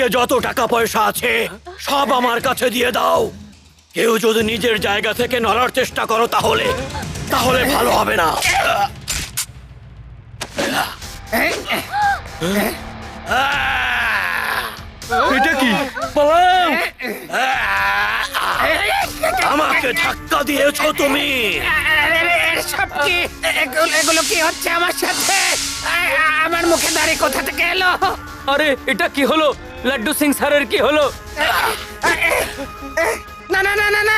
এদিকে যত টাকা পয়সা আছে সব আমার কাছে দিয়ে দাও। কেউ যদি নিজের জায়গা থেকে নড়ার চেষ্টা করো তাহলে তাহলে ভালো হবে না। এটা কি? পালাও! আমাকে ধাক্কা দিয়েছো তুমি। সব কি এগুলো কি হচ্ছে আমার সাথে? আমার মুখে দাড়ি কোথা থেকে এলো? আরে এটা কি হলো? লাড্ডু সিং স্যারের কি হলো? না না না না না,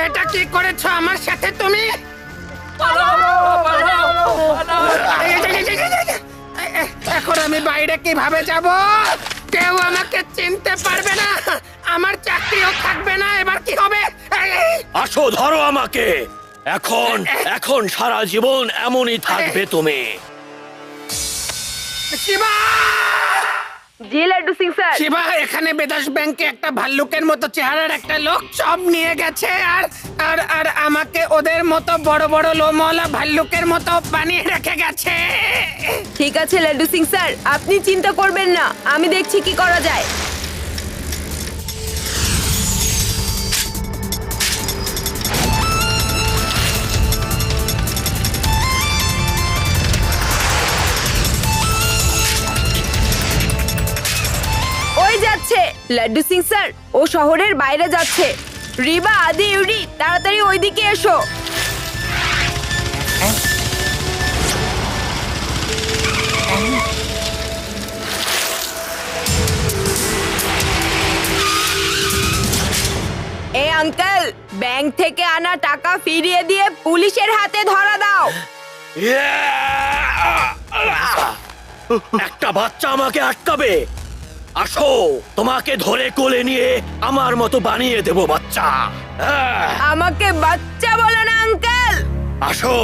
এটা কি করেছো আমার সাথে তুমি? এখন আমি বাইরে কিভাবে যাব? কেউ আমাকে চিনতে পারবে না, আমার চাকরিও থাকবে না। এবার কি হবে? আসো ধরো আমাকে। এখন এখন সারা জীবন এমনই থাকবে তুমি। শিবা! জি লাড্ডু সিং স্যার। শিবা, এখানে বেদাস ব্যাংকে একটা ভাল্লুকের মতো চেহারার একটা লোক সব নিয়ে গেছে, আর আর আর আমাকে ওদের মতো বড় বড় লোমওয়ালা ভাল্লুকের মতো বানিয়ে রেখে গেছে। ঠিক আছে লাড্ডু সিং স্যার, আপনি চিন্তা করবেন না, আমি দেখছি কি করা যায়। ওই যাচ্ছে লাড্ডু সিং স্যার, ও শহরের বাইরে যাচ্ছে। রিবা, আদি, ইউরি, তাড়াতাড়ি ওইদিকে এসো। এই আঙ্কেল, ব্যাংক থেকে আনা টাকা ফিরিয়ে দিয়ে পুলিশের হাতে ধরা দাও। একটা বাচ্চা আমাকে আটকাবে? আসো, তোমাকে ধরে কোলে নিয়ে আমার মতো বানিয়ে দেব বাচ্চা। আমাকে বাচ্চা বলো না আঙ্কেল। আসো,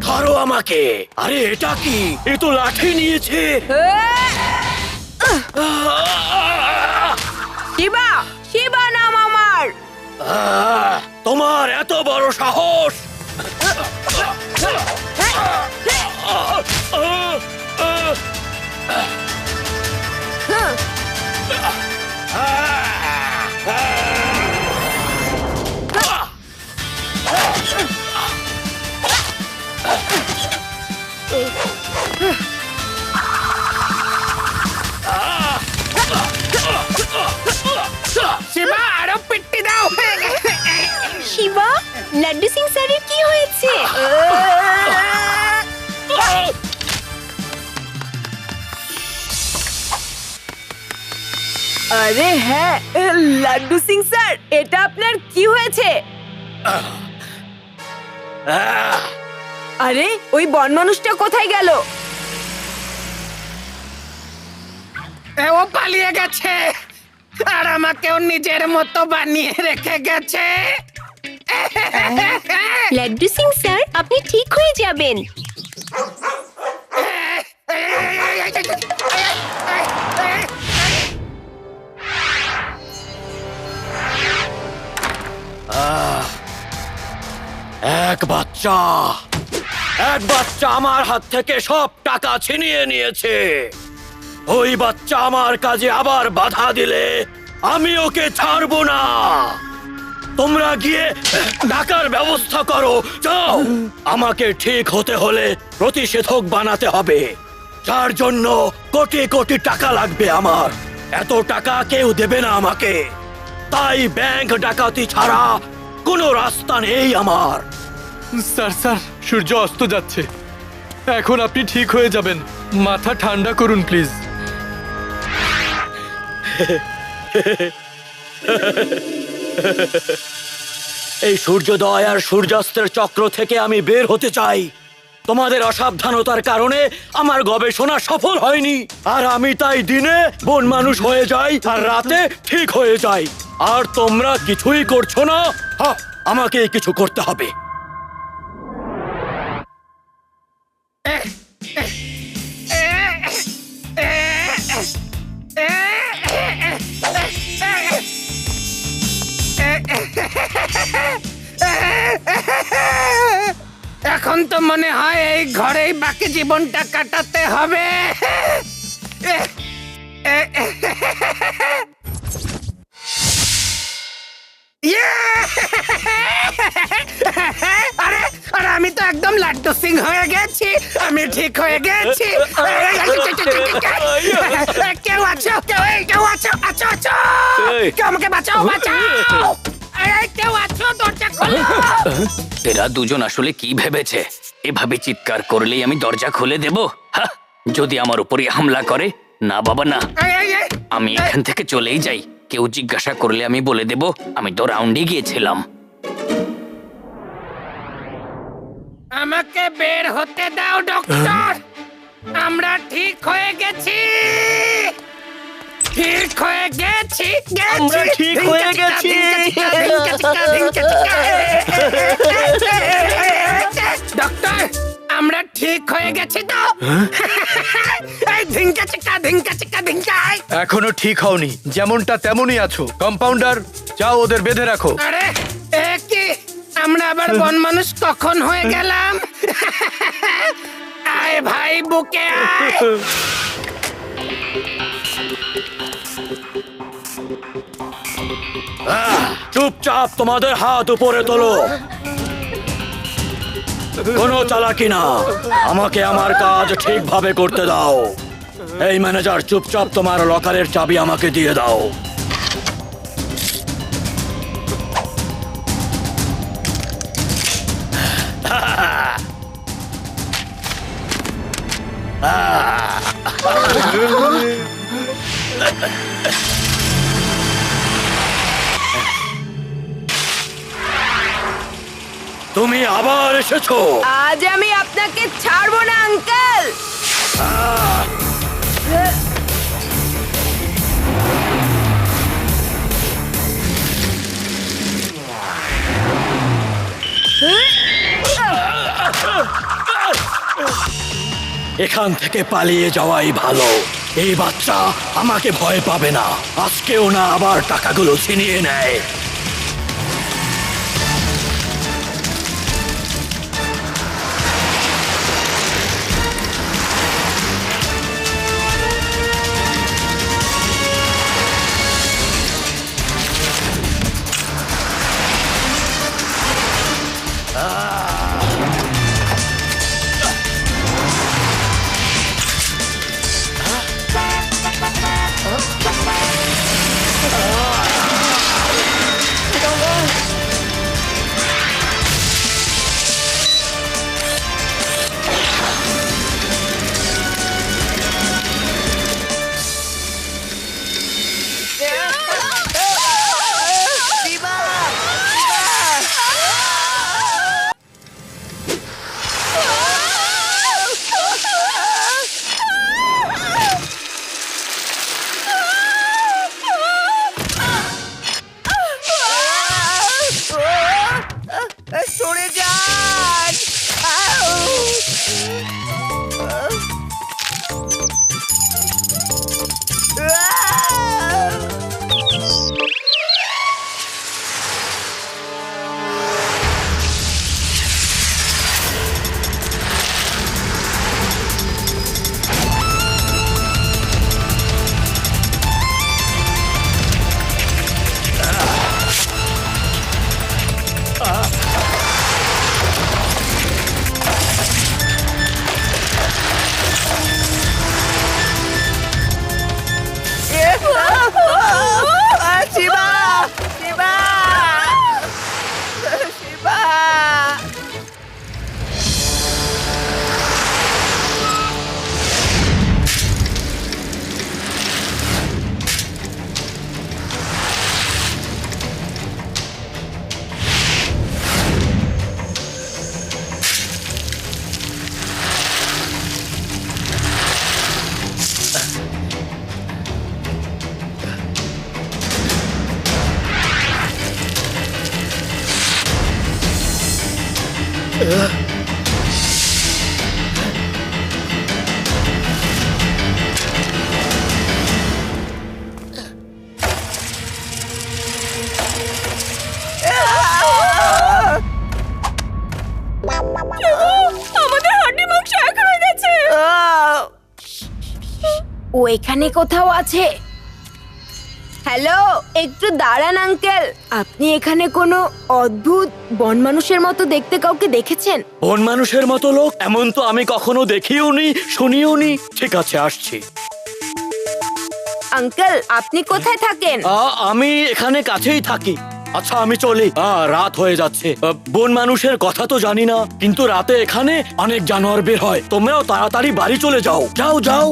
ধরো আমাকে। আরে এটা কি? এ তো লাঠি নিয়েছে। শিবা, শিবা নাম আমার। তোমার এত বড় সাহস! শিবা, আরো পিট্টি দাও। শিবা, লাড্ডু সিং স্যারের কি হয়েছে? আরে হ্যাঁ, লাড্ডু সিং স্যার, এটা আপনার কি হয়েছে? আরে ওই বন মানুষটা কোথায় গেল? ও পালিয়ে গেছে, আর আমাকেও নিজের মতো বানিয়ে রেখে গেছে। লাড্ডু সিং স্যার, আপনি ঠিক হয়ে যাবেন। এক বাচ্চা আমার হাত থেকে সব টাকা ছিনিয়ে নিয়েছে। ওই বাচ্চা আমার কাজে আবার বাধা দিলে আমি ওকে ছাড়বো না। তোমরা গিয়ে টাকার ব্যবস্থা করো, যাও। আমাকে ঠিক হতে হলে প্রতিষেধক বানাতে হবে, যার জন্য কোটি কোটি টাকা লাগবে আমার। এত টাকা কেউ দেবে না আমাকে, তাই ব্যাংক ডাকাতি ছাড়া কোনো রাস্তা নেই আমার। স্যার স্যার, সূর্য অস্ত যাচ্ছে, এখন আপনি ঠিক হয়ে যাবেন। মাথা ঠান্ডা করুন প্লিজ। এই সূর্যোদয় আর সূর্যাস্তের চক্র থেকে আমি বের হতে চাই। তোমাদের অসাবধানতার কারণে আমার গবেষণা সফল হয়নি, আর আমি তাই দিনে বন মানুষ হয়ে যাই আর রাতে ঠিক হয়ে যাই। আর তোমরা কিছুই করছো না। আমাকে কিছু করতে হবে। এখন তো মনে হয় এই ঘরেই বাকি জীবনটা কাটাতে হবে। লাড্ডু সিং হয়ে গেছি, আমি ঠিক হয়ে গেছি। কেউ আছো? কেউ আছো? আছো আছো, কেউ আমাকে বাঁচাও, বাঁচাও। কেউ আছো? দরজা খোলো। এরা দুজন আসলে কি ভেবেছে? এভাবে চিৎকার করলেই আমি দরজা খুলে দেব? হা! যদি আমার উপরে হামলা করে, না বাবা না, আমি এখান থেকে চলেই যাই। কেউ জিজ্ঞাসা করলে আমি বলে দেব আমি তো রাউন্ডে গিয়েছিলাম। আমাকে বের হতে দাও ডক্টর, আমরা ঠিক হয়ে গেছি, ঠিক হয়ে গেছি, আমরা ঠিক হয়ে গেছি। ডক্টর, আমরা ঠিক হয়ে গেছি তো? এই ধিঙ্কা চিকা ধিঙ্কা চিকা ধিঙ্কা। এখনো ঠিক হওনি, যেমনটা তেমনই আছো। কম্পাউন্ডার, যাও ওদের বেঁধে রাখো। আরে এ কি, আমরা আবার বন মানুষ কখন হয়ে গেলাম? আয় ভাই বুকে আয়। চুপচাপ তোমাদের হাত উপরে তোলো। কোনো চালাকি না, আমাকে আমার কাজ ঠিকভাবে করতে দাও। এই ম্যানেজার, চুপচাপ তোমার লকারের চাবি আমাকে দিয়ে দাও। তুমি আবার এসেছো। আজ আমি আপনাকে ছাড়বো না আঙ্কেল। এখান থেকে পালিয়ে যাওয়াই ভালো। এই বাচ্চা আমাকে ভয় পাবে না, আজকেও না আবার টাকাগুলো ছিনিয়ে নেয়। সরে যান। আমাদের হাড্ডি মাংস এক হয়ে গেছে। ও এখানে কোথাও আছে। হ্যালো, একটু দাঁড়ান আঙ্কেল। আপনি এখানে কোনো অদ্ভুত বন মানুষের মতো দেখতে কাউকে দেখেছেন? বন মানুষের মতো লোক এমন তো আমি কখনো দেখিও নি, শুনিও নি। ঠিক আছে, আসছি। আঙ্কেল, আপনি কোথায় থাকেন? আমি এখানে কাছেই থাকি। আচ্ছা, আমি চলি। রাত হয়ে যাচ্ছে। বন মানুষের কথা তো জানি না, কিন্তু রাতে এখানে অনেক জানোয়ার বের হয়। তোমরাও তাড়াতাড়ি বাড়ি চলে যাও। যাও যাও।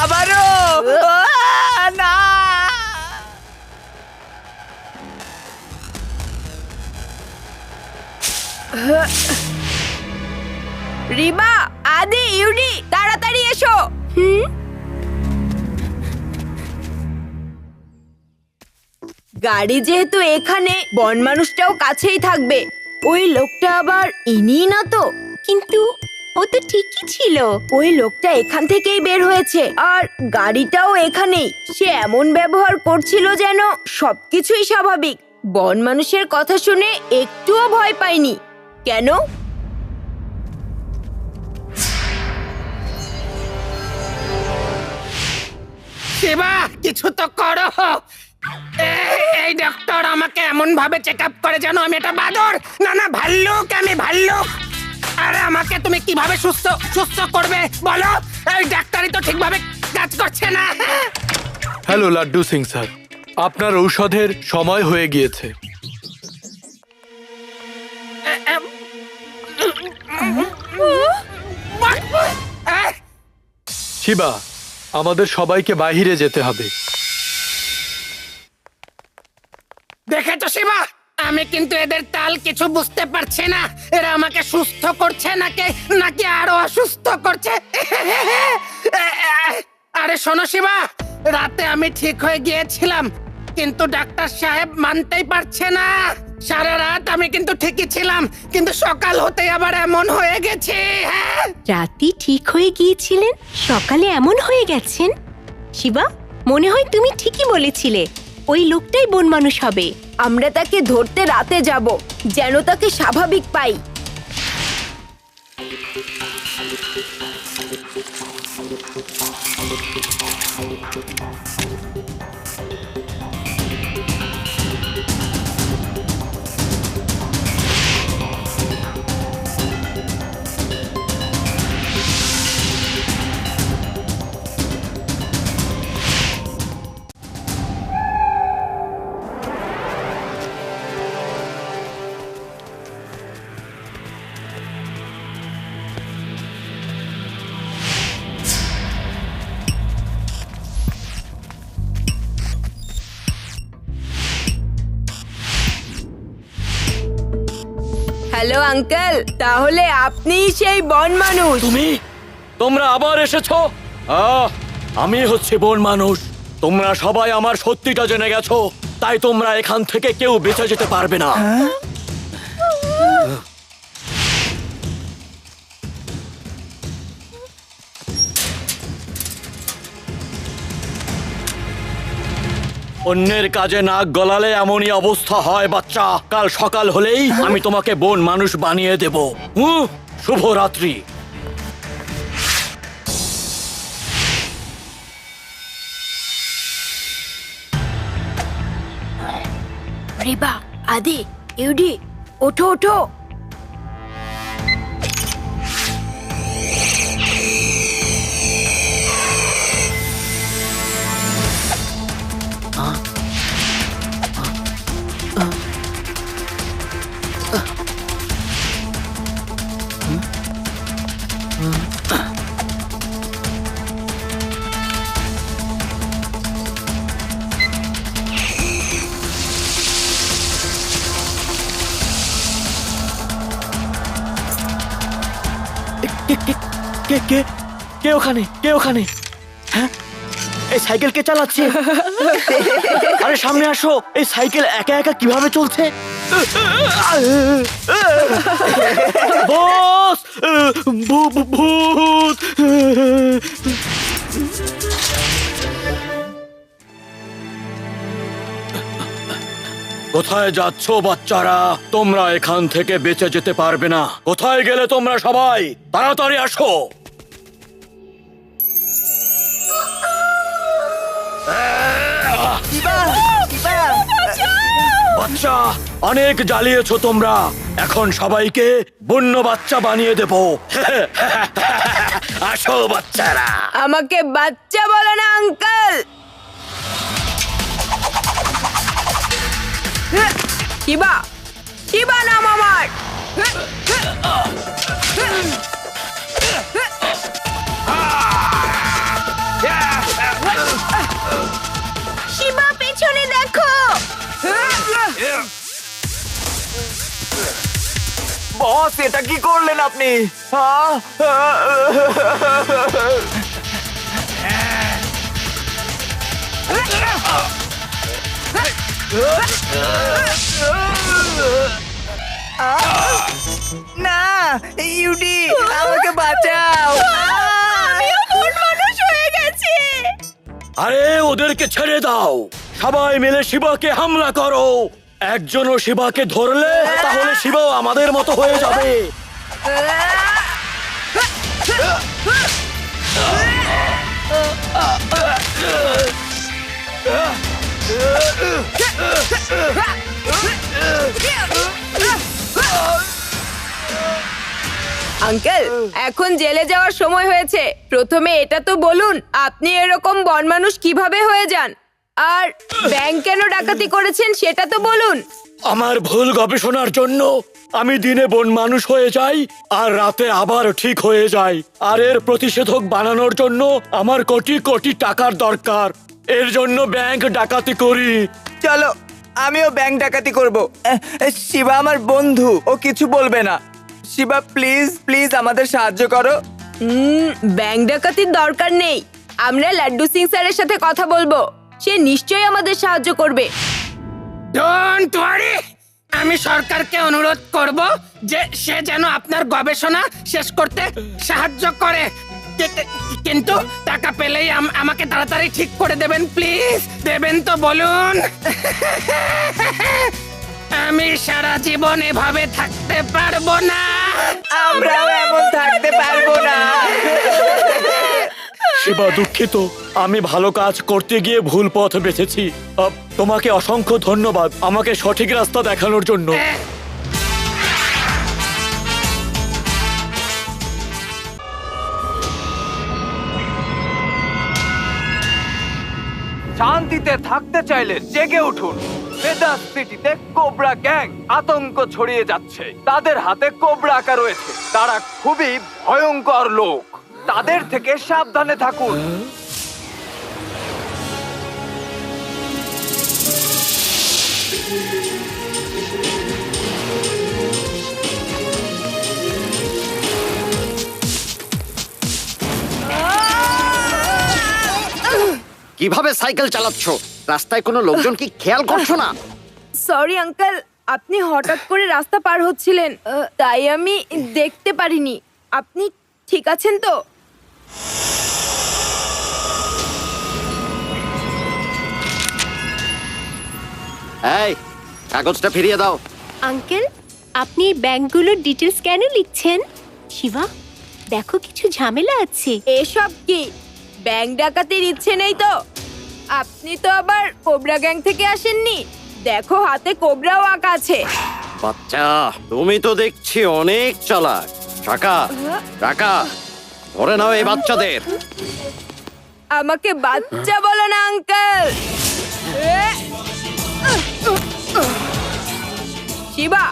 আবারও না। রিবা, আদি, ইউডি, তাড়াতাড়ি এসো। গাড়ি যেহেতু এখানে, বন মানুষটাও কাছেই থাকবে। ওই লোকটা আবার ইনি না তো? কিন্তু ও তো ঠিকই ছিল। ওই লোকটা এখান থেকেই বের হয়েছে, আর গাড়িটাও এখানেই। সে এমন ব্যবহার করছিল যেন সবকিছুই স্বাভাবিক। বন মানুষের কথা শুনে একটুও ভয় পাইনি। কেন? শিবা, কিছু তো করো। এই ডক্টর আমাকে এমন ভাবে চেক আপ করে যেন আমি এটা বাদর, না না ভাল্লুক। আমি ভাল্লুক। আরে আমাকে তুমি কিভাবে সুস্থ সুস্থ করবে বলো? এই ডাক্তারি তো ঠিকভাবে কাজ করছে না। হ্যালো লাড্ডু সিং স্যার, আপনার ঔষধের সময় হয়ে গিয়েছে। শিবা, আমাদের সবাইকে বাইরে যেতে হবে। দেখেছো শিবা, আমি কিন্তু এদের তাল কিছু বুঝতে পারছি না। এরা আমাকে সুস্থ করছে নাকি নাকি আরো অসুস্থ করছে। আরে শোনো শিবা, রাতে আমি ঠিক হয়ে গিয়েছিলাম, কিন্তু ডাক্তার সাহেব মানতেই পারছে না। সারা রাত আমি কিন্তু ঠিকই ছিলাম, কিন্তু সকাল হতেই আবার এমন হয়ে গেছে। রাতে ঠিক হয়ে গিয়েছিলেন, সকালে এমন হয়ে গেছেন। শিবা, মনে হয় তুমি ঠিকই বলেছিলে, ওই লোকটাই বন মানুষ হবে। আমরা তাকে ধরতে রাতে যাব, যেন তাকে স্বাভাবিক পাই। হ্যালো আঙ্কেল, তাহলে আপনিই সেই বন মানুষ? তোমরা আবার এসেছো? আমি হচ্ছে বন মানুষ। তোমরা সবাই আমার সত্যিটা জেনে গেছো, তাই তোমরা এখান থেকে কেউ বেঁচে যেতে পারবে না। অন্যের কাজে নাক গলালে এমনই অবস্থা হয় বাচ্চা। কাল সকাল হলেই আমি তোমাকে বন মানুষ বানিয়ে দেব। শুভরাত্রি। রিবা, আদি, ইউডি, ওঠো ওঠো। কে ওখানে? কে ওখানে? হ্যাঁ, এই সাইকেল কে চালাচ্ছে? আরে সামনে আসো। এই সাইকেল একা একা কিভাবে চলছে? বস, ভূত। কোথায় যাচ্ছ বাচ্চারা? তোমরা এখান থেকে বেঁচে যেতে পারবে না। কোথায় গেলে তোমরা সবাই? তাড়াতাড়ি আসো। বাচ্চা, অনেক জ্বালিয়েছো তোমরা। এখন সবাইকে বন্য বাচ্চা বানিয়ে দেবো। আসো বাচ্চারা। আমাকে বাচ্চা বলো না আঙ্কেল। শিবা, শিবা নাম আমার। শিবা, পেছনে দেখো। বস, এটা কি করলেন আপনি? না, ইউডি, আমাকে বাঁচাও। আমিও বন মানুষ হয়ে গেছি। আরে ওদেরকে ছেড়ে দাও। সবাই মিলে শিবাকে হামলা করো। একজনও শিবাকে ধরলে তাহলে শিবাও আমাদের মতো হয়ে যাবে। আঙ্কেল, এখন জেলে যাওয়ার সময় হয়েছে। প্রথমে এটা তো বলুন, আপনি এরকম বন মানুষ কিভাবে হয়ে যান? আর ব্যাংক কেন ডাকাতি করেছেন সেটা তো বলুন। আমার ভুল গবেষণার জন্য আমি দিনে বন মানুষ হয়ে যাই আর রাতে আবার ঠিক হয়ে যাই। আর এর প্রতিষেধক বানানোর জন্য আমার কোটি কোটি টাকার দরকার। এর জন্য ব্যাংক ডাকাতি করি। চলো, আমিও ব্যাংক ডাকাতি করব। শিবা আমার বন্ধু, ও কিছু বলবে না। শিবা, প্লিজ প্লিজ আমাদের সাহায্য করো। ব্যাংক ডাকাতির দরকার নেই। আমরা লাড্ডু সিং স্যারের সাথে কথা বলবো। সে নিশ্চয়ই আমাদের সাহায্য করবে। ডোন্ট ওয়ারি, আমি সরকারকে অনুরোধ করব যে সে যেন আপনার গবেষণা শেষ করতে সাহায্য করে। কিন্তু টাকা পেলেই আমাকে তাড়াতাড়ি ঠিক করে দেবেন প্লিজ। দেবেন তো বলুন। আমি সারা জীবন এভাবে থাকতে পারবো না। আমরাও এমন থাকতে পারবো না। শিবা, দুঃখিত। আমি ভালো কাজ করতে গিয়ে ভুল পথ বেছেছি। তোমাকে অসংখ্য ধন্যবাদ আমাকে সঠিক রাস্তা দেখানোর জন্য। শান্তিতে থাকতে চাইলে জেগে উঠুন। ভেদাস সিটিতে কোবরা গ্যাং আতঙ্ক ছড়িয়ে যাচ্ছে। তাদের হাতে কোবরা আঁকা রয়েছে। তারা খুবই ভয়ঙ্কর লোক। তাদের থেকে সাবধানে থাকুন। কিভাবে সাইকেল চালাচ্ছ? রাস্তায় কোনো লোকজন কি খেয়াল করছো না? সরি আঙ্কেল, আপনি হঠাৎ করে রাস্তা পার হচ্ছিলেন, তাই আমি দেখতে পারিনি। আপনি ঠিক আছেন তো? এই, কাগজটা ফিরিয়ে দাও। আঙ্কেল, আপনি এই ব্যাংকগুলোর ডিটেলস কেন লিখছেন? শিবা, দেখো কিছু ঝামেলা আছে। এসব কি? ব্যাংক ডাকাতির ইচ্ছে নেই তো? আপনি তো আবার কোবরা গ্যাং থেকে আসেননি। দেখো, হাতে কোবরাও আঁকা আছে। বাচ্চা, তুমি তো দেখছি অনেক চালাক। টাকা টাকা ধরে নাও এই বাচ্চাদের। আমাকে বাচ্চা বলো না আঙ্কেল। শিবা,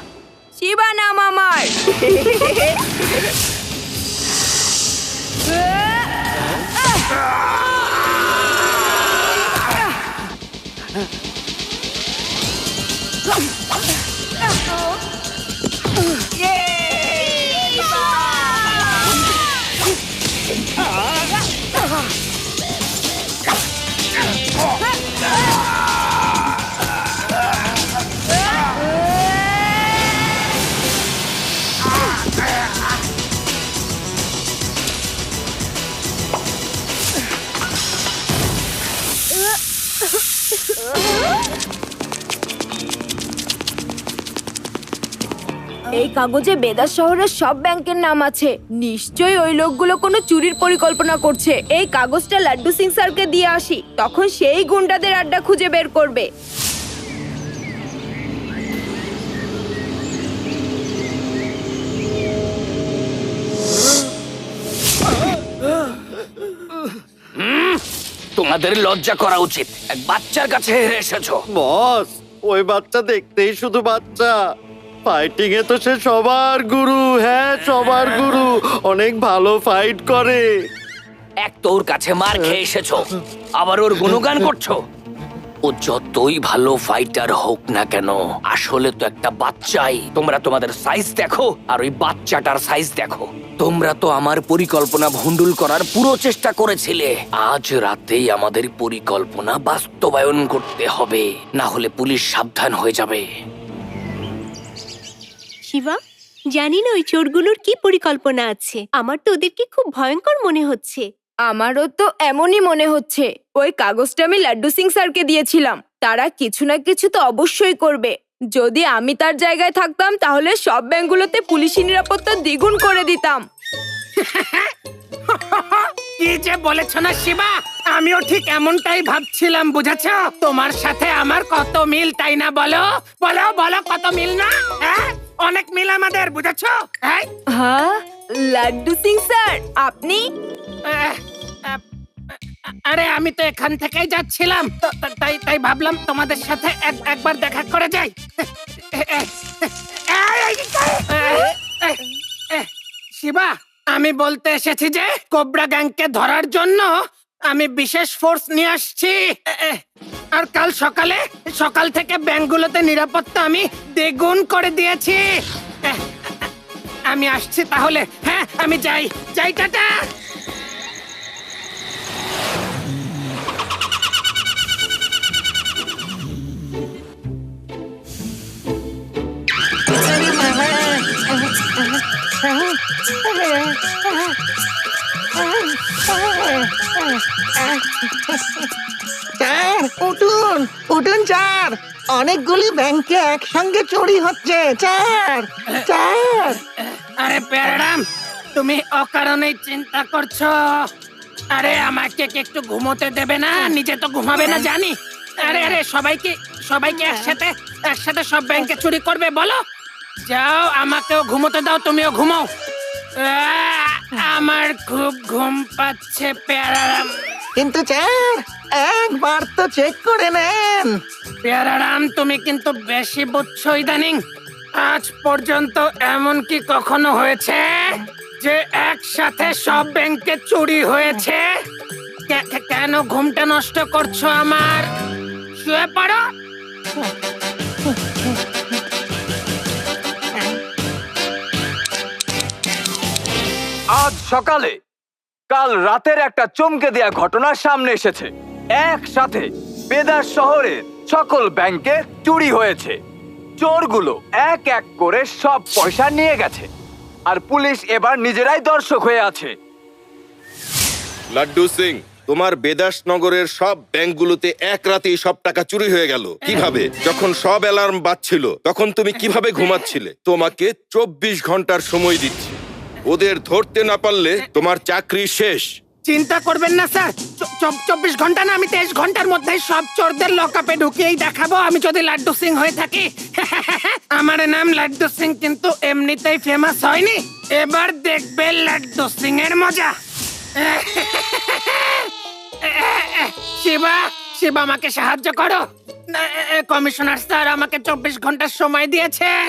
শিবা নাম আমার। এই কাগজে বেদাস শহরের সব ব্যাংকের নাম আছে। নিশ্চয়ই ওই লোকগুলো কোনো চুরির পরিকল্পনা করছে। এই কাগজটা লাড্ডু সিং স্যারকে দিয়ে আসি, তখন সেই গুন্ডাদের আড্ডা খুঁজে বের করবে। তোমাদের লজ্জা করা উচিত, এক বাচ্চার কাছে হেরে এসেছো। বস, ওই বাচ্চা দেখতেই শুধু বাচ্চা, ফাইটিং এ তো সে সবার গুরু। হ্যাঁ, সবার গুরু, অনেক ভালো ফাইট করে। এক তো ওর কাছে মার খেয়ে এসেছো, আবার ওর গুণগান করছো। ও যতই ভালো ফাইটার হোক না কেন, আসলে তো একটা বাচ্চাই। তোমরা তোমাদের সাইজ দেখো আর ওই বাচ্চাটার সাইজ দেখো। তোমরা তো আমার পরিকল্পনা ভণ্ডুল করার পুরো চেষ্টা করেছিলে। আজ রাতেই আমাদের পরিকল্পনা বাস্তবায়ন করতে হবে, না হলে পুলিশ সাবধান হয়ে যাবে। শিবা, জানি না ওই চোরগুলোর কি পরিকল্পনা আছে। আমার তো ওদেরকে খুব ভয়ঙ্কর মনে হচ্ছে। আমারও তো এমনই মনে হচ্ছে। ওই কাগজটা আমি লাড্ডু সিং স্যারকে দিয়েছিলাম, তারা কিছু না কিছু তো অবশ্যই করবে। যদি আমি তার জায়গায় থাকতাম তাহলে সব ব্যাংকগুলোতে পুলিশি নিরাপত্তা দ্বিগুণ করে দিতাম। কি যে বলেছ না শিবা, আমিও ঠিক এমনটাই ভাবছিলাম। বুঝেছো, তোমার সাথে আমার কত মিল, তাই না? বলো বলো বলো, কত মিল না? হ্যাঁ, অনেক মিল আমাদের, বুঝেছো? হ্যাঁ, হ্যাঁ, লাড্ডু সিং স্যার আপনি? আহ, আহ, আরে আমি তো এখান থেকেই যাচ্ছিলাম, তাই তাই ভাবলাম তোমাদের সাথে একবার দেখা করে যাই। শিবা, আমি বলতে এসেছি যে কোবরা গ্যাংকে ধরার জন্য আমি বিশেষ ফোর্স নিয়ে আসছি। আর কাল সকাল থেকে ব্যাংকগুলোতে নিরাপত্তা আমি দ্বিগুণ করে দিয়েছি। আমি আসছি তাহলে। হ্যাঁ, আমি যাই, টাটা। স্যার, উঠুন উঠুন স্যার, অনেকগুলি ব্যাংকে একসঙ্গে চুরি হচ্ছে স্যার। আরে প্যারাডাম, তুমি অকারণেই চিন্তা করছো। আরে আমাকে কি একটু ঘুমোতে দেবে না? নিজে তো ঘুমাবে না জানি। আরে সবাইকে একসাথে সব ব্যাংকে চুরি করবে বলো? যাও, আমাকেও ঘুমোতে দাও, তুমিও ঘুমাও। আমার খুব ঘুম পাচ্ছে প্যারাডাম। কিন্তু স্যার, একবার তো চেক করে নেন। প্যারাডাম, তুমি কিন্তু বেশি বুঝছো ইদানিং। আজ পর্যন্ত এমন কি কখনো হয়েছে যে একসাথে সব ব্যাংকে চুরি হয়েছে? কেন ঘুমটা নষ্ট করছো আমার? শুয়ে পড়ো। আজ সকালে কাল রাতের একটা চমকে দেয়া ঘটনা সামনে এসেছে। একসাথে বেদাস শহরের সকল ব্যাংকে চুরি হয়েছে। চোরগুলো এক এক করে সব পয়সা নিয়ে গেছে, আর পুলিশ এবার নিজেরাই দর্শক হয়ে আছে। লাড্ডু সিং, তোমার বেদাস নগরের সব ব্যাংকগুলোতে এক রাতেই সব টাকা চুরি হয়ে গেল। কিভাবে? যখন সব অ্যালার্ম বাজছিল তখন তুমি কিভাবে ঘুমাচ্ছিলে? তোমাকে 24 ঘন্টার সময় দিচ্ছি, ওদের ধরতে না পারলে তোমার চাকরি শেষ। চিন্তা করবেন না স্যার, 24 ঘন্টা না, আমি 23 ঘন্টার মধ্যেই সব চোরদের লকআপে ঢুকিয়েই দেখাবো আমি যদি লাড্ডু সিং হয়ে থাকি। আমার নাম লাড্ডু সিং কিন্তু এমনিতেই ফেমাস হয়নি। এবার দেখবে লাড্ডু সিং এর মজা। শিবা, আমাকে সাহায্য করো। কমিশনার স্যার আমাকে 24 ঘন্টার সময় দিয়েছেন,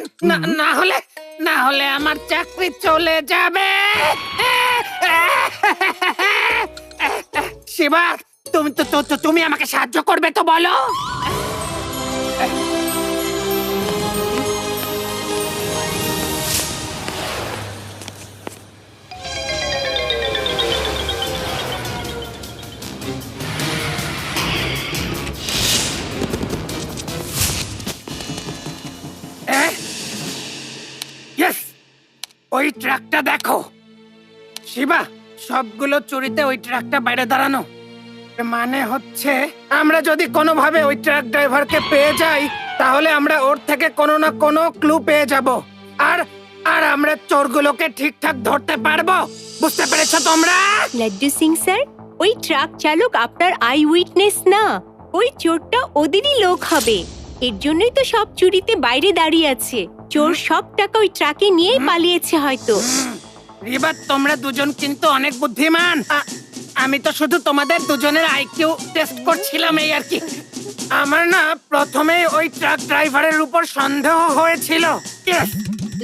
না হলে আমার চাকরি চলে যাবে। শিবা, তুমি আমাকে সাহায্য করবে তো বলো? ওই ট্রাকটা দেখো। শিবা, সবগুলো চুরিতে ওই ট্রাকটা বাইরে দাঁড়ানো। মানে হচ্ছে আমরা যদি কোনোভাবে ওই ট্রাক ড্রাইভারকে পেয়ে যাই তাহলে আমরা ওর থেকে কোনো না কোনো ক্লু পেয়ে যাব। আর আর আমরা চোরগুলোকে ঠিকঠাক ধরতে পারবো, বুঝতে পেরেছো তোমরা? লাড্ডু সিং স্যার, ওই ট্রাক চালক আপনার আই উইটনেস না, ওই চোরটা ওদেরই লোক হবে। এর জন্যই তো সব চুরিতে বাইরে দাঁড়িয়ে আছে। চোর সব টাকা ওই ট্রাকে নিয়েই পালিয়েছে হয়তো। এবার তোমরা দুজন কিন্তু অনেক বুদ্ধিমান। আমি তো শুধু তোমাদের দুজনের আইকিউ টেস্ট করছিলাম, এই আর কি। আমার না প্রথমে ওই ট্রাক ড্রাইভারের উপর সন্দেহ হয়েছিল। Yes!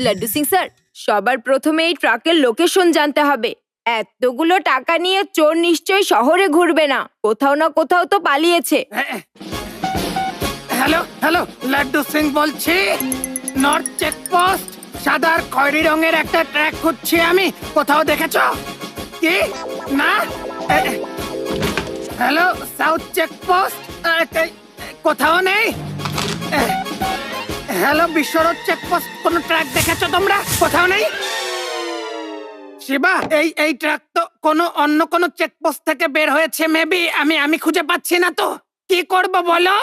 লাড্ডু সিং স্যার, সবার প্রথমে এই ট্রাকের লোকেশন জানতে হবে। এতগুলো টাকা নিয়ে চোর নিশ্চয়ই শহরে ঘুরবে না, কোথাও না কোথাও তো পালিয়েছে। হ্যালো হ্যালো, লাড্ডু সিং বলছি। নর্থ চেকপোস্ট, সাদা আর খয়েরি রঙের একটা ট্র্যাক খুঁজছি আমি। কোথাও দেখেছো কি? না। হ্যালো, সাউথ চেকপোস্ট, কোথাও নেই। হ্যালো, বিশ্বরোড চেকপোস্ট, কোন ট্র্যাক দেখেছো তোমরা? কোথাও নেই। শিবা, এই ট্র্যাক তো অন্য কোনো চেকপোস্ট থেকে বের হয়েছে মেবি। আমি খুঁজে পাচ্ছি না তো, কি করব বলো?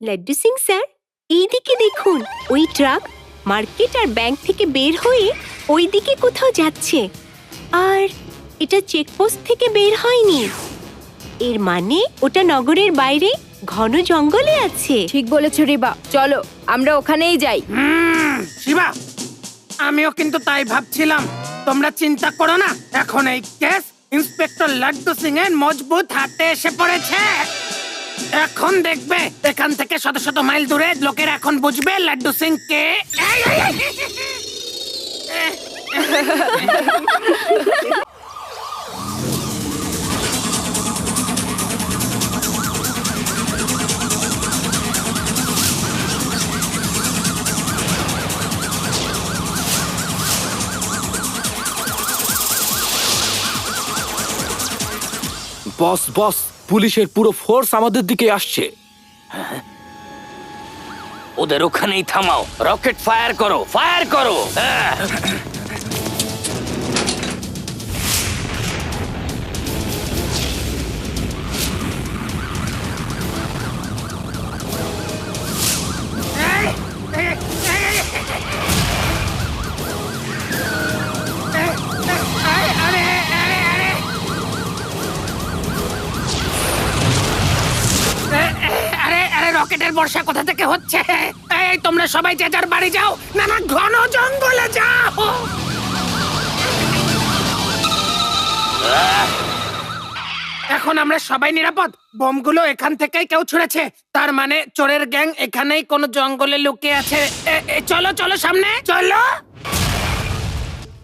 লাড্ডু সিং স্যার, এইদিকে দেখুন, ওই ট্রাক মার্কেট আর ব্যাংক থেকে বের হয়ে ওই দিকে কোথাও যাচ্ছে। আর এটা চেকপোস্ট থেকে বের হয়নি, এর মানে ওটা নগরের বাইরে ঘন জঙ্গলে আছে। ঠিক বলেছো রিবা, চলো আমরা ওখানেই যাই। শিবা, আমিও কিন্তু তাই ভাবছিলাম। তোমরা চিন্তা করো না, এখন এই কেস ইন্সপেক্টর লাড্ডু সিং এর মজবুত হাতে এসে পড়েছে। এখন দেখবে এখান থেকে শত শত মাইল দূরে লোকেরা এখন বুঝবে লাড্ডু সিং কে। বস বস, পুলিশের পুরো ফোর্স আমাদের দিকে আসছে। ওদের ওখানেই থামাও, রকেট ফায়ার করো, ফায়ার করো। রকেটের বর্ষা কোথা থেকে হচ্ছে? এই তোমরা সবাই যে যার বাড়ি যাও, না না ঘন জঙ্গলে যাও। এখন আমরা সবাই নিরাপদ। বোমগুলো এখান থেকেই কেউ ছুঁড়েছে, তার মানে চোরের গ্যাং এখানেই কোন জঙ্গলে লুকিয়ে আছে। চলো চলো সামনে চলো।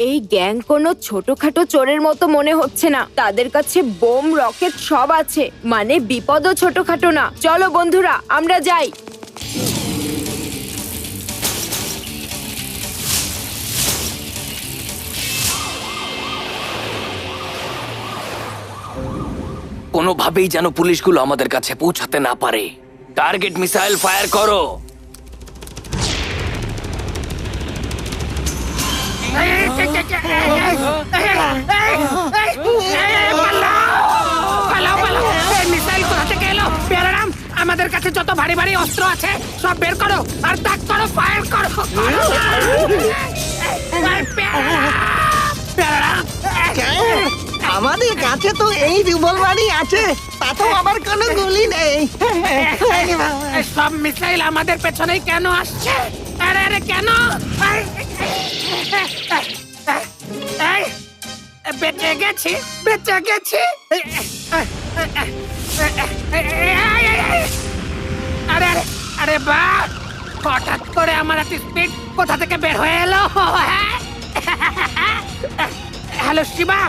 এই গ্যাং কোনো ছোটখাটো চোরের মতো মনে হচ্ছে না, তাদের কাছে বোম রকেট সব আছে, মানে বিপদও ছোটখাটো না। চলো বন্ধুরা, আমরা যাই। কোনোভাবেই যেন পুলিশগুলো আমাদের কাছে পৌঁছাতে না পারে। টার্গেট মিসাইল ফায়ার করো। আমাদের কাছে যত ভারী ভারী অস্ত্র আছে সব বের করো আর তাক করো, ফায়ার করো। আমাদের কাছে তো এই রিভলভারই আছে, তাতেও আবার কোনো গুলি নেই। সব মিসাইল আমাদের পেছনেই কেন আসছে? আরে আরে কেন? বেঁচে গেছি, বেঁচে গেছি। আরে আরে আরে বাহ, হঠাৎ করে আমার এত স্পিড কোথা থেকে বের হয়ে এলো? হ্যালো শিবা,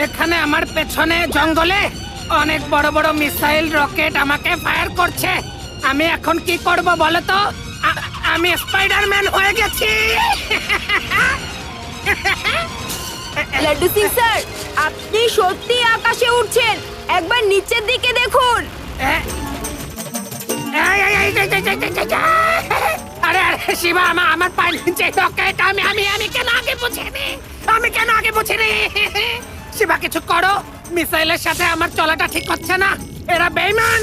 এখানে আমার পেছনে জঙ্গলে অনেক বড় বড় মিসাইল রকেট আমাকে ফায়ার করছে। আমি এখন কি করব বলো তো? আমি স্পাইডারম্যান হয়ে গেছি। লাড্ডু সিং স্যার, আপনি সত্যি আকাশে উঠছেন, একবার নিচের দিকে দেখুন। আরে আরে শিবা, আমার পায়ের নিচে রকেট। আমি কেন আগে বুঝিনি? আমি কেন আগে বুঝিনি? শিবা কিছু করো, মিসাইলের সাথে আমার চলাটা ঠিক হচ্ছে না, এরা বেঈমান।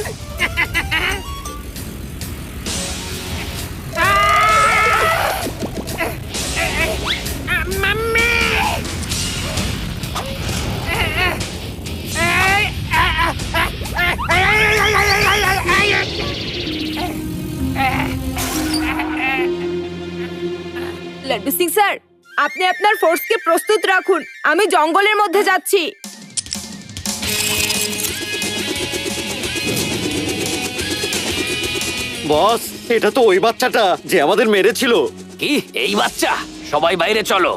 আপনি আপনার ফোর্সকে প্রস্তুত রাখুন, আমি জঙ্গলের মধ্যে যাচ্ছি। বস, এটা তো ওই বাচ্চাটা যে আমাদের মেরেছিল। কি এই বাচ্চা? সবাই বাইরে চলো,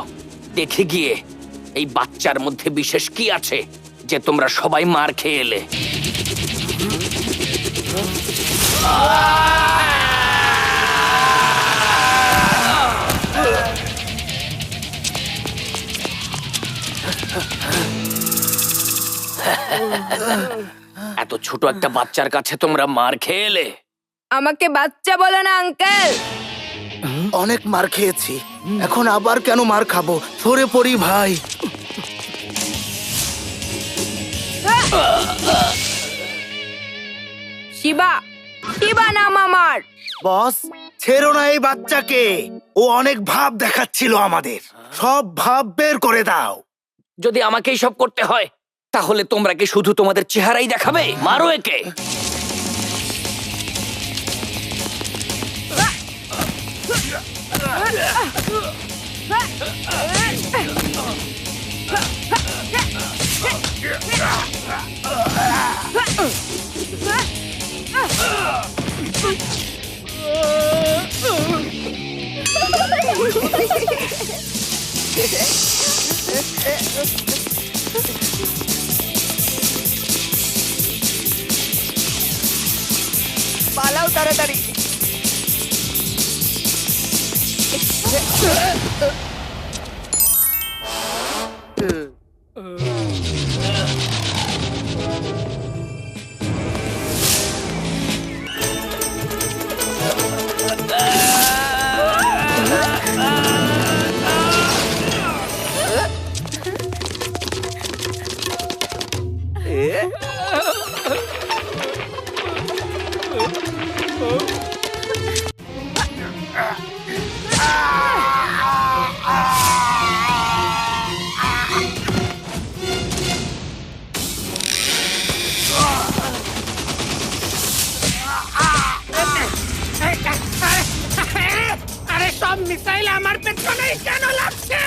দেখে গিয়ে এই বাচ্চার মধ্যে বিশেষ কি আছে যে তোমরা সবাই মার খেয়ে এলে। এত ছোট একটা বাচ্চার কাছে তোমরা মার খেয়ে এলে। আমাকে বাচ্চা বলো না আঙ্কেল। অনেক মার খেয়েছি, এখন আবার কেন মার খাবো? সরে পড়ি ভাই। শিবা, শিবা নাম আমার। বস, ছেড়ো না এই বাচ্চাকে, ও অনেক ভাব দেখাচ্ছিল আমাদের। সব ভাব বের করে দাও। যদি আমাকেই সব করতে হয় তাহলে তোমরা কি শুধু তোমাদের চেহারাই দেখাবে? মারো একে। পালাও তাড়াতাড়ি। আরে সব মিসাইল আমার পেছনেই কেন লাগছে?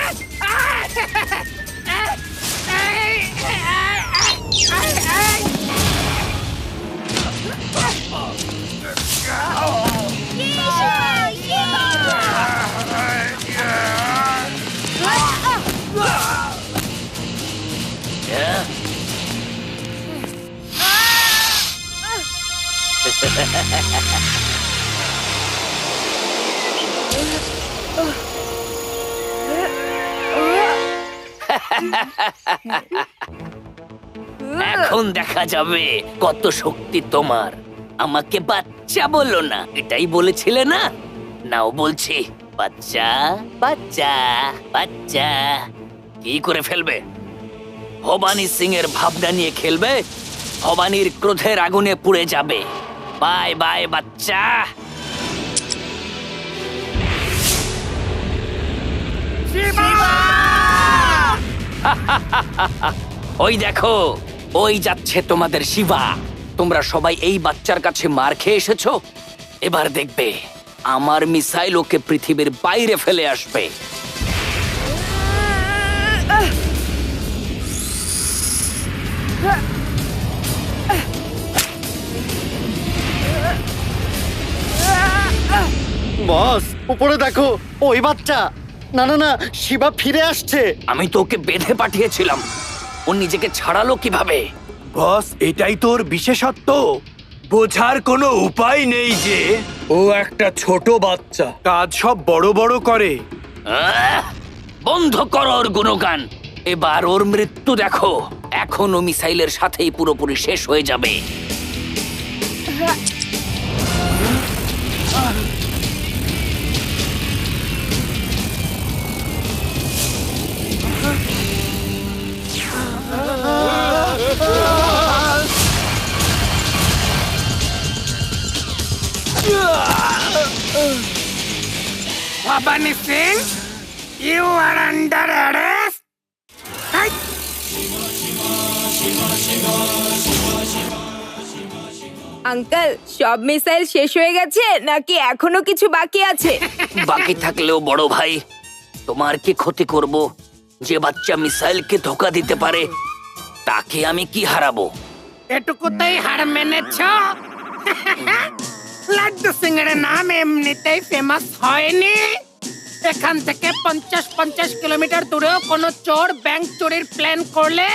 এখন দেখা যাবে কত শক্তি তোমার। আমাকে বাচ্চা বলো না, এটাই বলেছিলে না? নাও বলছি, বাচ্চা বাচ্চা বাচ্চা। কি করে ফেলবে? ভবানী সিং এর ভাবনা নিয়ে খেলবে? ভবানীর ক্রোধের আগুনে পুড়ে যাবে। বাই বাই বাচ্চা। ওই দেখো, ওই যাচ্ছে তোমাদের শিবা। তোমরা সবাই এই বাচ্চার কাছে মার খেয়ে এসেছো, এবার দেখবে আমার মিসাইল ওকে পৃথিবীর বাইরে ফেলে আসবে। বস, উপরে দেখো, ওই বাচ্চা। না না না, শিবা ফিরে আসছে। আমি তো ওকে বেঁধে পাঠিয়েছিলাম, ও নিজেকে ছাড়ালো কিভাবে? বস, এটাই তোর বিশেষত্ব। বোঝার কোনো উপায় নেই যে ও একটা ছোট বাচ্চা, কাজ সব বড় বড় করে। বন্ধ করো ওর গুণগান। এবার ওর মৃত্যু দেখো। এখন ও মিসাইলের সাথেই পুরোপুরি শেষ হয়ে যাবে। Bhabani Singh, you are under arrest. Uncle, সব মিসাইল শেষ হয়ে গেছে নাকি এখনো কিছু বাকি আছে? বাকি থাকলেও বড় ভাই, তোমার কি ক্ষতি করব? যে বাচ্চা মিসাইলকে ধোকা দিতে পারে তাকে আমি কি হারাবো? এটুকুতেই হার মেনেছ? লাড্ডু সিং এর নাম এমনিতেই ফেমাস হয়নি। এখান থেকে 50-50 কিলোমিটার দূরেও কোনো চোর ব্যাংক চুরির প্ল্যান করলে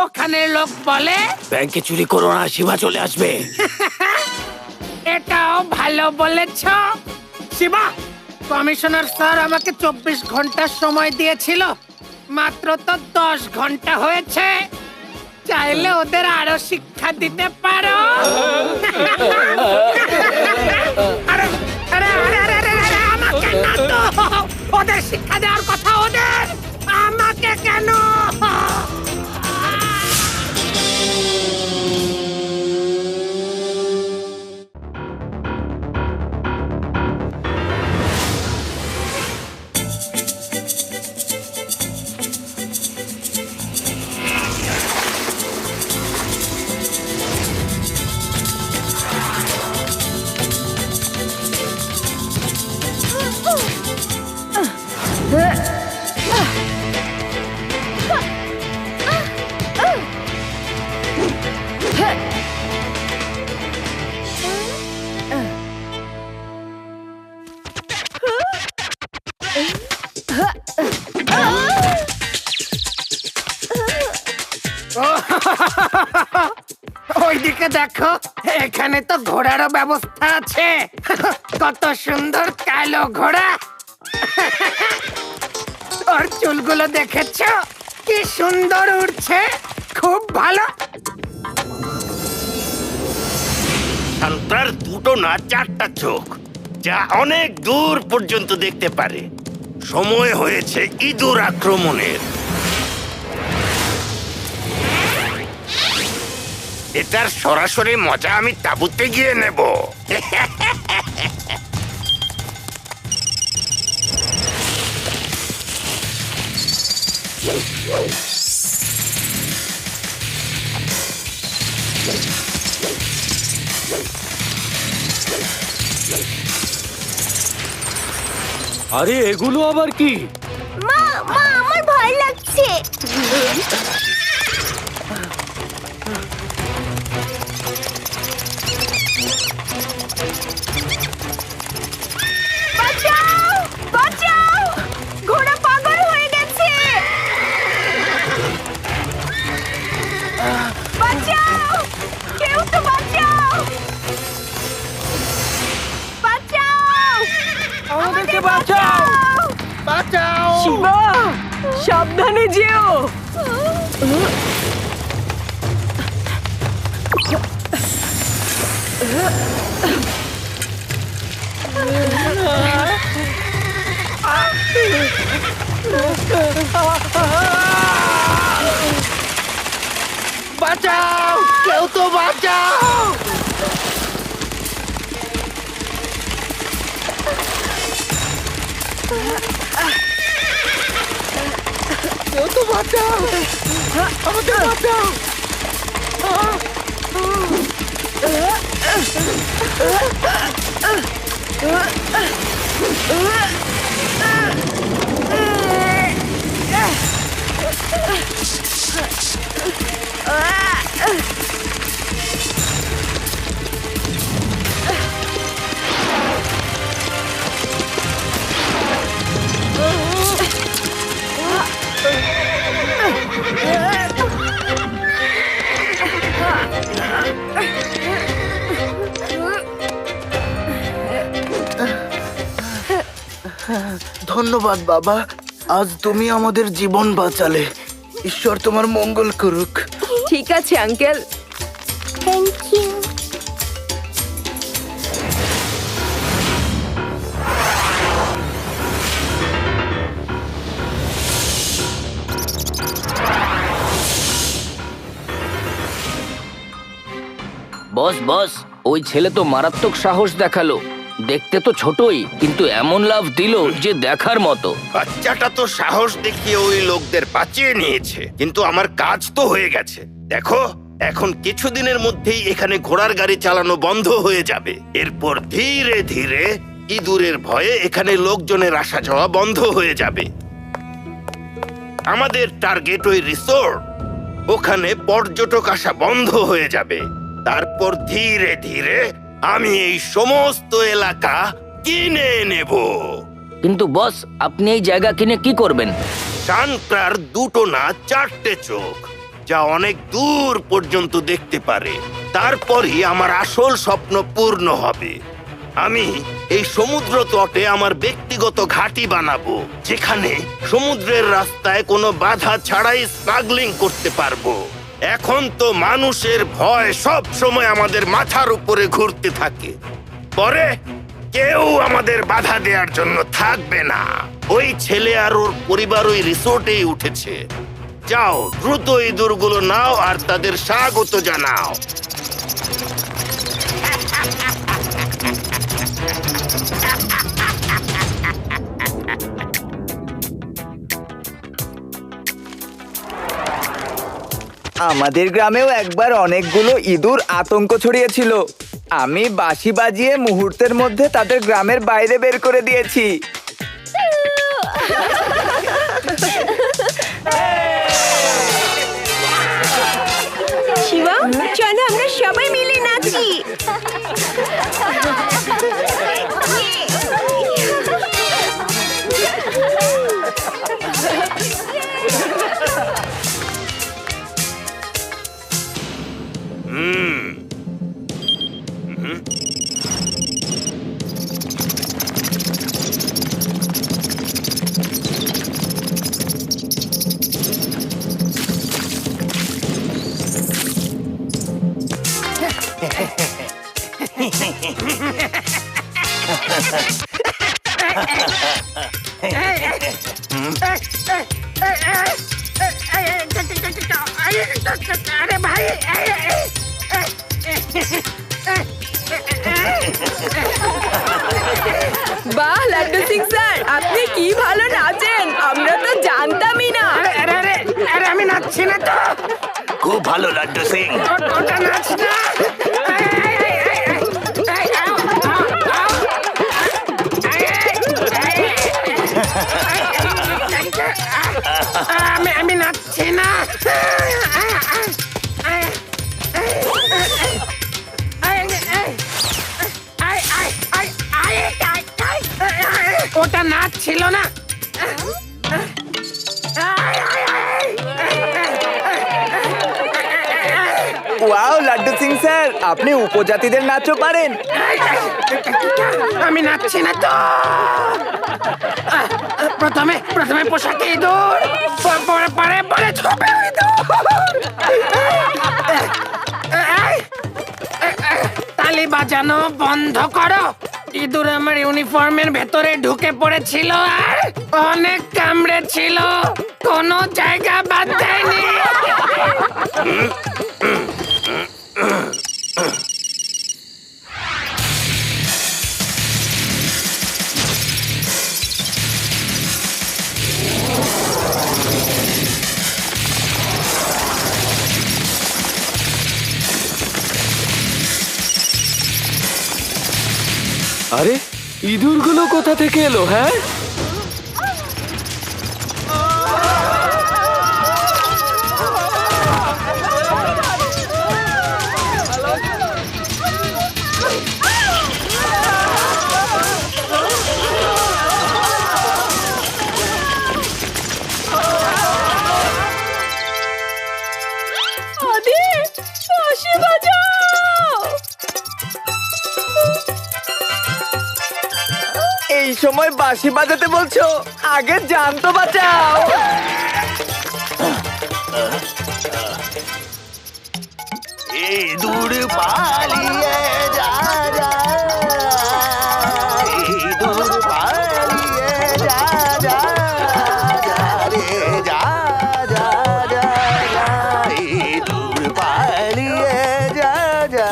ওখানের লোক বলে ব্যাংকে চুরি করো না, শিবা চলে আসবে। এটাও ভালো বলেছ শিবা। কমিশনার স্যার আমাকে 24 ঘন্টা সময় দিয়েছিল, মাত্র তো 10 ঘন্টা হয়েছে। চাইলে ওদের আরো শিক্ষা দিতে পারো। আরে, আরে, আরে, আরে, আরে, আরে, আমাকে না তো। ওদের শিক্ষা দেওয়ার কথা ওদের, আমাকে কেন? ওইদিকে দেখো, এখানে তো ঘোড়ারও ব্যবস্থা আছে। কত সুন্দর কালো ঘোড়া। ওর চুলগুলো দেখেছো কি সুন্দর উড়ছে, খুব ভালো। শান্তার দুটো না 4টা চোখ, যা অনেক দূর পর্যন্ত দেখতে পারে। সময় হয়েছে ইঁদুর আক্রমণের। এটার সরাসরি মজা আমি তাঁবুতে গিয়ে নেব। আরে এগুলো আবার কি? মা মা আমার ভয় লাগছে। বাঁচাও, বাঁচাও, ঘোড়া পাগল হয়ে গেছে। বাঁচাও, কেউ তো বাঁচাও, বাঁচাও, আমাদেরকে বাঁচাও, বাঁচাও। শিবা, সাবধানে যেও। বাঁচাও, কেউ তো বাঁচাও। কেউ তো বাঁচাও, আমাকে বাঁচাও। ধন্যবাদ বাবা, আজ তুমি আমাদের জীবন বাঁচালে। ঈশ্বর তোমার মঙ্গল করুক। ঠিক আছে uncle. Thank you. Boss boss, ওই ছেলে তো মারাত্মক সাহস দেখালো। দেখতে তো ছোটই, কিন্তু এমন লাভ দিল যে দেখার মতো। বাচ্চাটা তো সাহস দেখিয়ে ওই লোকদের বাঁচিয়ে নিয়েছে, কিন্তু আমার কাজ তো হয়ে গেছে। দেখো, এখন কিছুদিনের মধ্যেই এখানে ঘোড়ার গাড়ি চালানো বন্ধ হয়ে যাবে। এরপর ধীরে ধীরে ইঁদুরের ভয়ে এখানে লোকজনের আসা যাওয়া বন্ধ হয়ে যাবে। আমাদের টার্গেট ওই রিসোর্ট। ওখানে পর্যটক আসা বন্ধ হয়ে যাবে। তারপর ধীরে ধীরে আমি এই সমস্ত এলাকা কিনে নেব। কিন্তু বস, আপনি এই জায়গা কিনে কি করবেন? শানক্রার দুটো না চারটে চোখ, যা অনেক দূর পর্যন্ত দেখতে পারে। তারপরই আমার আসল স্বপ্ন পূর্ণ হবে। আমি এই সমুদ্র তটে আমার ব্যক্তিগত ঘাঁটি বানাবো, যেখানে সমুদ্রের রাস্তায় কোনো বাধা ছাড়াই স্মাগলিং করতে পারবো। এখন তো মানুষের ভয় সব সময় আমাদের মাথার উপরে ঘুরতে থাকে, পরে কেউ আমাদের বাধা দেওয়ার জন্য থাকবে না। ওই ছেলে আর ওর পরিবার ওই রিসোর্টেই উঠেছে। যাও, দ্রুত ইঁদুরগুলো নাও আর তাদের স্বাগত জানাও। আমাদের গ্রামেও একবার অনেকগুলো ইঁদুর আতঙ্ক ছড়িয়েছিল। আমি বাঁশি বাজিয়ে মুহূর্তের মধ্যে তাদের গ্রামের বাইরে বের করে দিয়েছি। শিবা, চলো আমরা সবাই মিলে নাচি। আরে ভাই, বাহ লাড্ডু সিং স্যার, আপনি কি ভালো নাচেন, আমরা তো জানতামই না। আরে আমি নাচছি না তো। খুব ভালো লাড্ডু সিং। ওটা নাচ না। আমি নাচছি না। ওটা নাচ ছিল না। ওয়াও লাড্ডু সিং স্যার, আপনি উপজাতিদের নাচও পারেন। আমি নাচছি না তো। প্রথমে পোশাকে ইঁদুর, পরে ছোপে ইঁদুর। তালি বাজানো বন্ধ করো। ইঁদুর আমার ইউনিফর্মের ভেতরে ঢুকে পড়েছিল আর অনেক কামড়েছিল, কোনো জায়গা বাদ দেয়নি। আরে ইঁদুরগুলো কোথা থেকে এলো? হ্যাঁ, বাঁশি বাজাও। এই সময় বাঁশি বাজাতে বলছো? আগে জান তো বাঁচাও। ইঁদুর পালিয়ে যা যা, ইঁদুর পালিয়ে যা যা, যা রে যা যা যা, ইঁদুর পালিয়ে যা যা,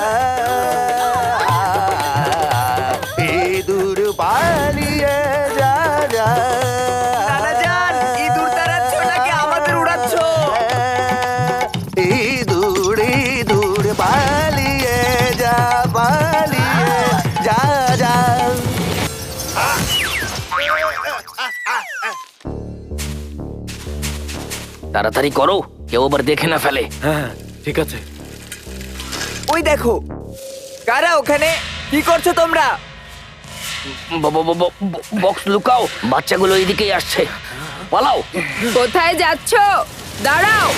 ইঁদুর পালিয়ে যা যা। দাদা যান, ইঁদুর তাড়াচ্ছ নাকি আমাদের উড়াচ্ছ? ইঁদুর ইঁদুর পালিয়ে তাড়াতাড়ি করো, কেউ আবার দেখে না ফেলে। হ্যাঁ, ঠিক আছে। ওই দেখো, কারা ওখানে? কি করছো তোমরা? বক্স লুকাও, বাচ্চাগুলো এদিকেই আসছে, পালাও। কোথায় যাচ্ছো? দাঁড়াও।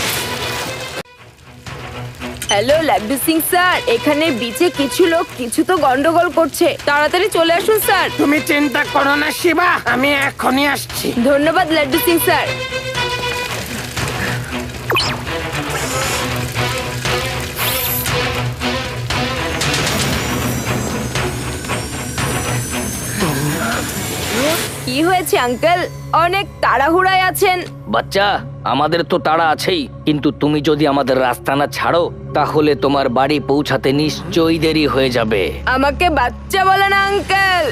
হ্যালো লাড্ডু সিং স্যার, এখানে বিচে কিছু লোক কিছু তো গন্ডগোল করছে, তাড়াতাড়ি চলে আসুন স্যার। তুমি চিন্তা করো না শিবা, আমি এখনই আসছি। ধন্যবাদ লাড্ডু সিং স্যার। কি হয়েছে আঙ্কেল? অনেক তাড়াহুড়ায় আছেন। বাচ্চা, আমাদের তো তাড়া আছেই, কিন্তু তুমি যদি আমাদের রাস্তা না ছাড়ো তাহলে তোমার বাড়ি পৌঁছাতে নিশ্চয়ই দেরি হয়ে যাবে। আমাকে বাচ্চা বলে না আঙ্কেল।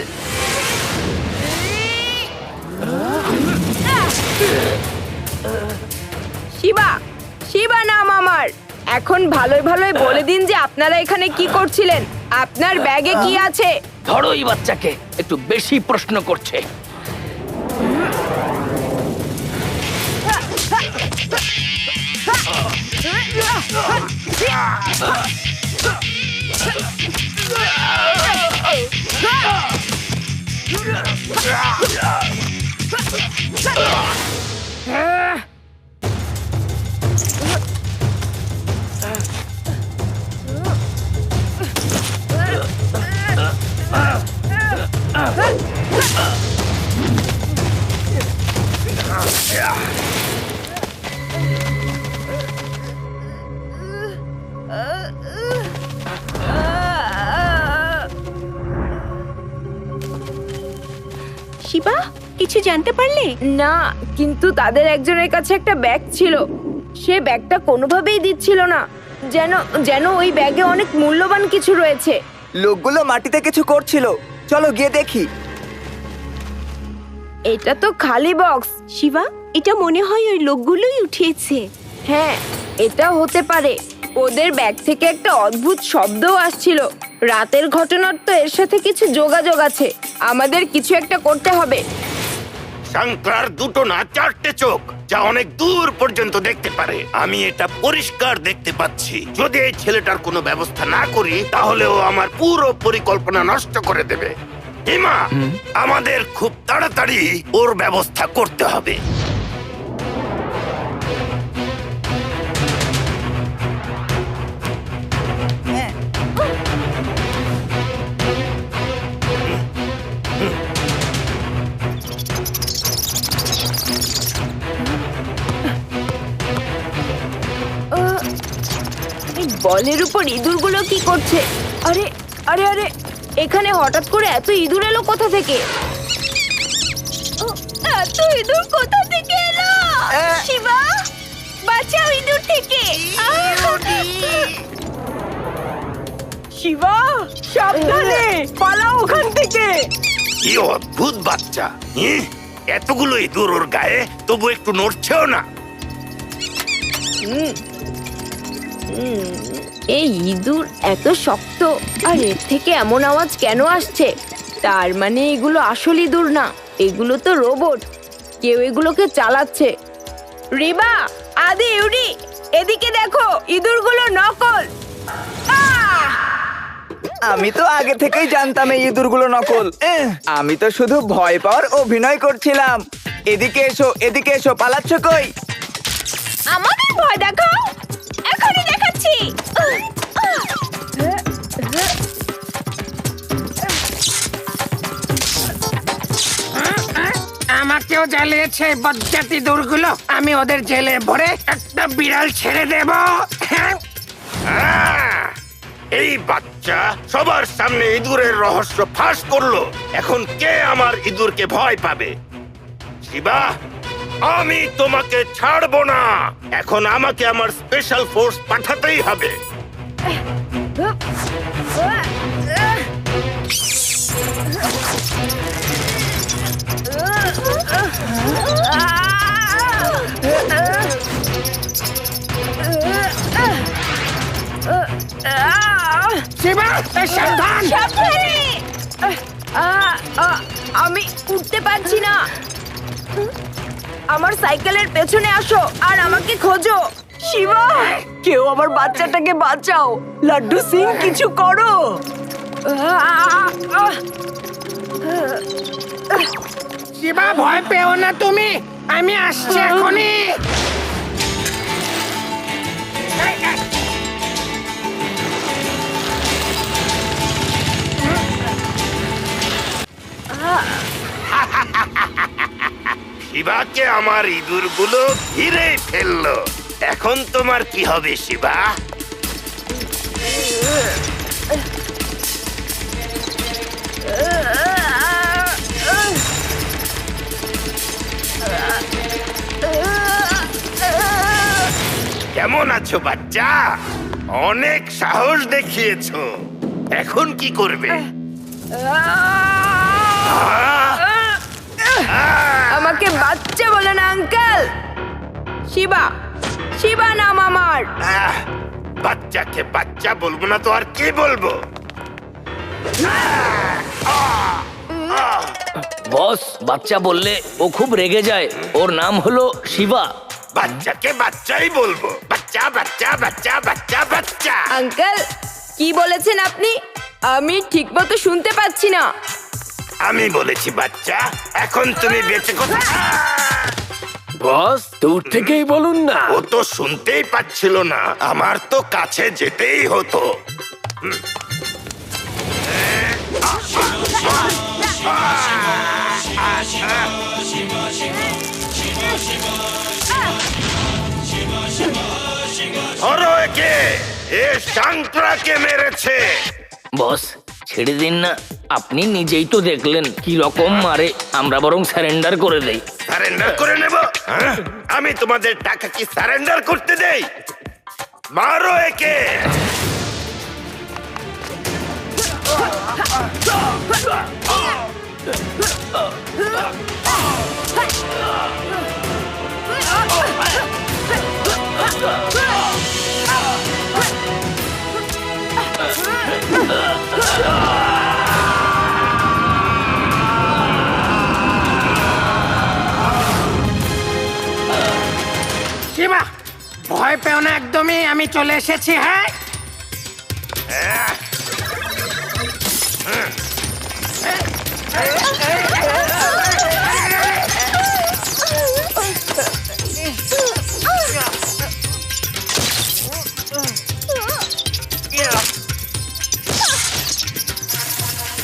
শিবা, শিবা নাম আমার। এখন ভালোই ভালোই বলে দিন যে আপনারা এখানে কি করছিলেন, আপনার ব্যাগে কি আছে? ধরো এই বাচ্চাকে, একটু বেশি প্রশ্ন করছে। শিবা, কিছু জানতে পারলে? না, কিন্তু তাদের একজনের কাছে একটা ব্যাগ ছিল, সে ব্যাগটা কোনোভাবেই দিচ্ছিল না, যেন যেন ওই ব্যাগে অনেক মূল্যবান কিছু রয়েছে। লোকগুলো মাটিতে কিছু করছিল, চলো গিয়ে দেখি। এটা তো খালি বক্স। শিবা, এটা মনে হয় ওই লোকগুলোই উঠিয়েছে। হ্যাঁ, এটা হতে পারে। ওদের ব্যাগ থেকে একটা অদ্ভুত শব্দও আসছিল। রাতের ঘটনার তো এর সাথে কিছু যোগাযোগ আছে। আমাদের কিছু একটা করতে হবে। শঙ্কর দুটো না চারটে চোখ, যা অনেক দূর পর্যন্ত দেখতে পারে। আমি এটা পরিষ্কার দেখতে পাচ্ছি। যদি এই ছেলেটার কোনো ব্যবস্থা না করি তাহলে ও আমার পুরো পরিকল্পনা নষ্ট করে দেবে। হিমা, আমাদের খুব তাড়াতাড়ি ওর ব্যবস্থা করতে হবে। এই বলের উপর ইঁদুরগুলো কি করছে? আরে আরে আরে, এখানে হঠাৎ করে এত ইঁদুর এলো কোথা থেকে? এত ইঁদুর কোথা থেকে এলো? শিবা, বাঁচাও ইঁদুর থেকে। শিবা, সাবধানে পালাও ওখান থেকে। কি অদ্ভুত বাচ্চা! এতগুলো ইঁদুর ওর গায়ে, তবু একটু নড়ছেও না। এই ইঁদুর এত শক্ত, আর এর থেকে এমন আওয়াজ কেন আসছে? তার মানে এগুলো আসল ইঁদুর না, এগুলো তো রোবট। কেউ এগুলোকে চালাচ্ছে। রিবা, আদি, ইউরি, এদিকে দেখো, ইঁদুরগুলো নকল। আমি তো আগে থেকেই জানতাম এই ইঁদুরগুলো নকল। আমি তো শুধু ভয় পাওয়ার অভিনয় করছিলাম। এদিকে এসো, এদিকে এসো, পালাচ্ছ কই? আমাদের ভয় দেখাও, এখনই দেখাচ্ছি। আমাকেও জ্বালিয়েছে বজ্জাতি দূরগুলো। আমি ওদের জেলে ভরে একটা বিড়াল ছেড়ে দেব। এই বাচ্চা সবার সামনে ইঁদুরের রহস্য ফাঁস করলো। এখন কে আমার ইঁদুরকে ভয় পাবে? শিবা, আমি তোমাকে ছাড়বো না। এখন আমাকে আমার স্পেশাল ফোর্স পাঠাতেই হবে। শিবা, সাবধান। আমি উঠতে পারছি না। আমার সাইকেলের পেছনে আসো আর আমাকে খোঁজো। শিবা, কেউ আমার বাচ্চাটাকে বাঁচাও। লাড্ডু সিং, কিছু করো। শিবা, ভয় পেও না তুমি, আমি আসছি এখনই। শিবাকে আমার ইঁদুরগুলো ঘিরে ফেললো। এখন তোমার কি হবে শিবা? কেমন আছো বাচ্চা? অনেক সাহস দেখিয়েছো। এখন কি করবে? আমাকে বাচ্চা বলো না আঙ্কেল। শিবা, শিবা নাম আমার। বাচ্চাকে বাচ্চা বলবো না তো আর কি বলবো? বস, বাচ্চা বললে ও খুব রেগে যায়। ওর নাম হলো শিবা। বাচ্চাকে বাচ্চাই বলবো। বাচ্চা বাচ্চা বাচ্চা বাচ্চা বাচ্চা। আঙ্কেল, কি বলেছেন আপনি? আমি ঠিকমতো শুনতে পাচ্ছি না। আমি বলেছি বাচ্চা। এখন তুমি বেঁচে কোথায়? বস, দূর থেকেই বলুন না। ও তো শুনতেই পাচ্ছিল না। আমার তো কাছে যেতেই হতো। ধরো একে। এ শাংক্রাকে মেরেছে। বস, ছেড়ে দিন না। আপনি নিজেই তো দেখলেন কি রকম মারে। আমরা বরং সারেন্ডার করে দেই। সারেন্ডার করে নেব? আমি তোমাদের টাকা কি সারেন্ডার করতে দেই? মারো একে। শিবা, ভয় পেও না একদমই, আমি চলে এসেছি। হ্যাঁ,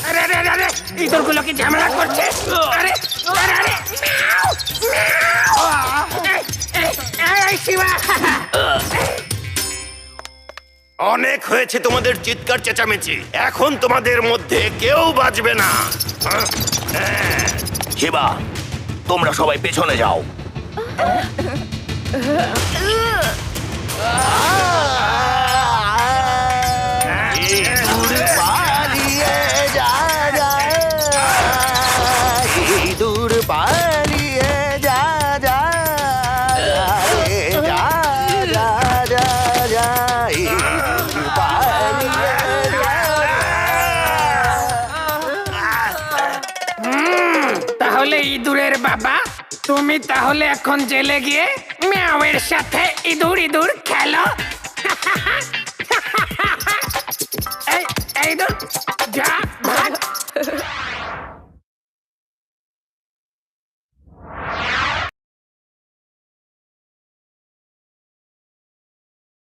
আরে আরে আরে আরে, ইঁদুরগুলো কি ঝামেলা করছে? আরে আরে আরে, মিয়াও, মিয়াও। এই শিবা, অনেক হয়েছে তোমাদের চিৎকার চেঁচামেচি। এখন তোমাদের মধ্যে কেউ বাঁচবে না। শিবা, তোমরা সবাই পেছনে যাও। দূর পালিয়ে যা যা রে, যা যা যা যা, ইঁদুর পালিয়ে যা। তাহলে ইঁদুরের বাবা, তুমি তাহলে এখন জেলে গিয়ে মিয়াওয়ের সাথে ইঁদুর ইঁদুর খেলো। এই ইঁদুর, যা